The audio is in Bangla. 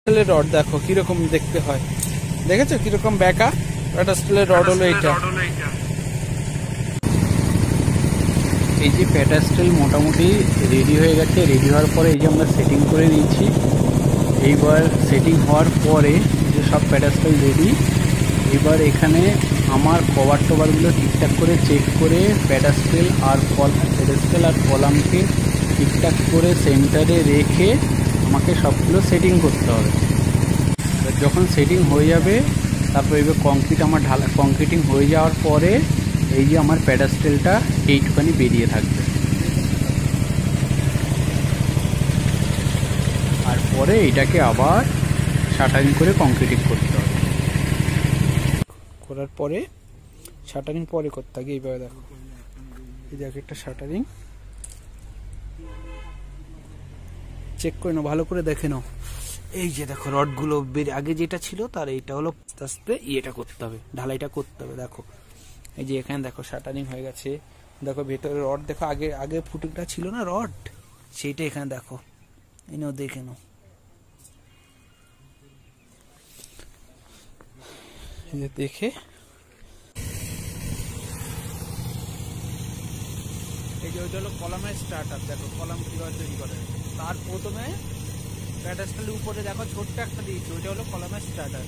রড দেখো কিরকম দেখতে হয়, দেখেছো কিরকম ব্যাকা? একটা স্টিলের রড হলো এইটা। এই যে প্যাডাস্টেল মোটামুটি রেডি হয়ে গেছে। রেডি হওয়ার পরে এই যে আমরা সেটিং করে নিয়েছি। এইবার সেটিং হওয়ার পরে যে সব প্যাডাস্টেল রেডি, এবার এখানে আমার কভার টভারগুলো ঠিকঠাক করে চেক করে প্যাডাস্টেল আর কলামকে ঠিকঠাক করে সেন্টারে রেখে আমাকে সবগুলো সেটিং করতে হবে। যখন সেটিং হয়ে যাবে তারপর এবার কংক্রিটিং হয়ে যাওয়ার পরে এই যে আমার প্যাডাস্টেলটা এইটুখানি বেরিয়ে থাকবে। আর পরে এটাকে আবার শাটারিং করে কংক্রিটিং করতে হবে। করার পরে শাটারিং পরে করতে হবে। এইভাবে দেখো, এই দেখো একটা শাটারিং চেক করে নাও, ভালো করে দেখে নাও। এই যে দেখো রডগুলো আগে যেটা ছিল তার এইটা হলো আস্তে আস্তে ইয়েটা করতে হবে, ঢালাইটা করতে হবে। দেখো এই যে এখানে দেখো শাটারিং হয়ে গেছে। দেখো ভেতরে রড দেখো, আগে আগে ফুটিংটা ছিল না রড, সেইটা এখানে দেখো, এই নাও দেখে নাও। দেখে এই যে ওইটা হলো কলামের স্টার্টার। দেখো কলাম কিভাবে তৈরি করে। তার প্রথমে প্যাডাস্টেলের উপরে দেখো ছোট্ট একটা দিয়েছে, ওইটা হলো কলামের স্টার্টার।